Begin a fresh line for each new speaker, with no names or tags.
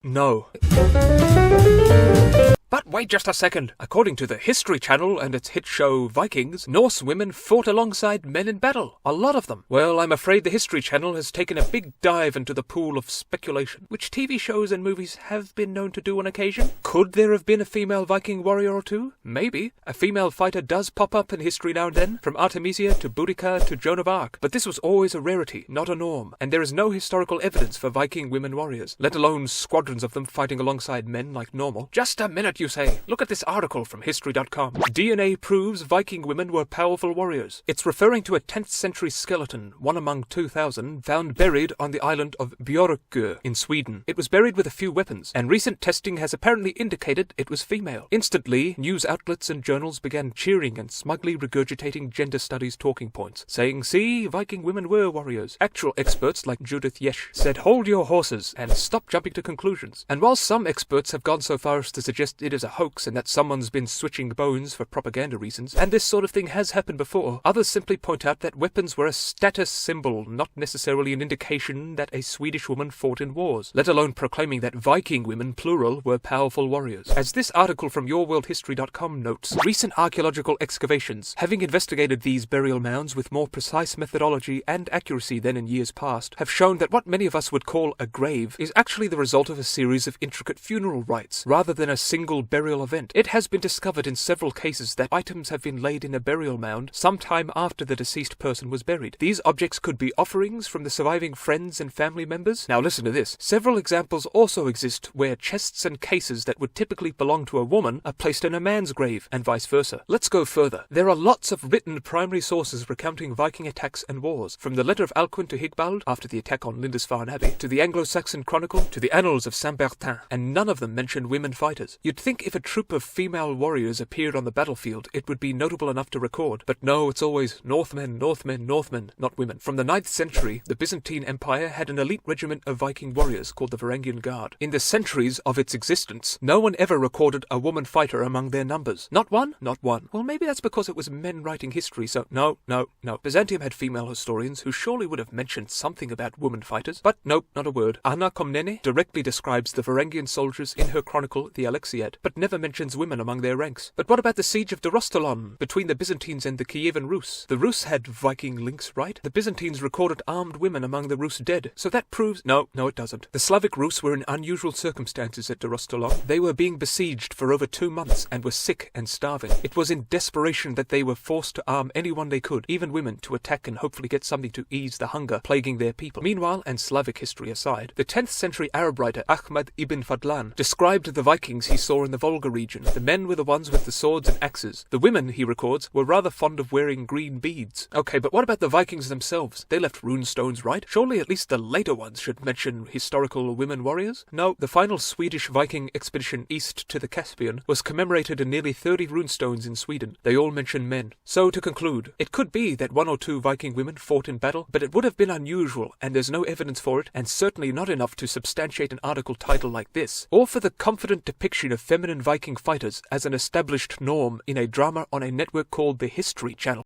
No. But wait just a second. According to the History Channel and its hit show Vikings, Norse women fought alongside men in battle. A lot of them. Well, I'm afraid the History Channel has taken a big dive into the pool of speculation, which TV shows and movies have been known to do on occasion. Could there have been a female Viking warrior or two? Maybe. A female fighter does pop up in history now and then, from Artemisia to Boudica to Joan of Arc. But this was always a rarity, not a norm. And there is no historical evidence for Viking women warriors, let alone squadrons of them fighting alongside men like normal. Just a minute, you say. Look at this article from History.com. DNA proves Viking women were powerful warriors. It's referring to a 10th century skeleton, one among 2,000, found buried on the island of Björkö in Sweden. It was buried with a few weapons, and recent testing has apparently indicated it was female. Instantly, news outlets and journals began cheering and smugly regurgitating gender studies talking points, saying, see, Viking women were warriors. Actual experts like Judith Yesh said, hold your horses and stop jumping to conclusions. And while some experts have gone so far as to suggest it is a hoax and that someone's been switching bones for propaganda reasons, and this sort of thing has happened before, others simply point out that weapons were a status symbol, not necessarily an indication that a Swedish woman fought in wars, let alone proclaiming that Viking women, plural, were powerful warriors. As this article from YourWorldHistory.com notes, recent archaeological excavations, having investigated these burial mounds with more precise methodology and accuracy than in years past, have shown that what many of us would call a grave is actually the result of a series of intricate funeral rites, rather than a single burial event. It has been discovered in several cases that items have been laid in a burial mound sometime after the deceased person was buried. These objects could be offerings from the surviving friends and family members. Now listen to this. Several examples also exist where chests and cases that would typically belong to a woman are placed in a man's grave, and vice versa. Let's go further. There are lots of written primary sources recounting Viking attacks and wars, from the letter of Alcuin to Higbald after the attack on Lindisfarne Abbey, to the Anglo-Saxon Chronicle, to the Annals of Saint-Bertin, and none of them mention women fighters. You'd think if a troop of female warriors appeared on the battlefield, it would be notable enough to record. But no, it's always Northmen, Northmen, Northmen, not women. From the 9th century, the Byzantine Empire had an elite regiment of Viking warriors called the Varangian Guard. In the centuries of its existence, no one ever recorded a woman fighter among their numbers. Not one? Not one. Well, maybe that's because it was men writing history, so no. Byzantium had female historians who surely would have mentioned something about woman fighters, but nope, not a word. Anna Komnene directly describes the Varangian soldiers in her chronicle, the Alexiad, but never mentions women among their ranks. But what about the siege of Dorostolon between the Byzantines and the Kievan Rus? The Rus had Viking links, right? The Byzantines recorded armed women among the Rus dead, so that proves... No, it doesn't. The Slavic Rus were in unusual circumstances at Dorostolon. They were being besieged for over 2 months and were sick and starving. It was in desperation that they were forced to arm anyone they could, even women, to attack and hopefully get something to ease the hunger plaguing their people. Meanwhile, and Slavic history aside, the 10th century Arab writer Ahmad ibn Fadlan described the Vikings he saw in the Volga region. The men were the ones with the swords and axes. The women, he records, were rather fond of wearing green beads. Okay, but what about the Vikings themselves? They left rune stones, right? Surely at least the later ones should mention historical women warriors? No, the final Swedish Viking expedition east to the Caspian was commemorated in nearly 30 rune stones in Sweden. They all mention men. So to conclude, it could be that 1 or 2 Viking women fought in battle, but it would have been unusual, and there's no evidence for it, and certainly not enough to substantiate an article title like this, or for the confident depiction of feminine Viking fighters as an established norm in a drama on a network called the History Channel.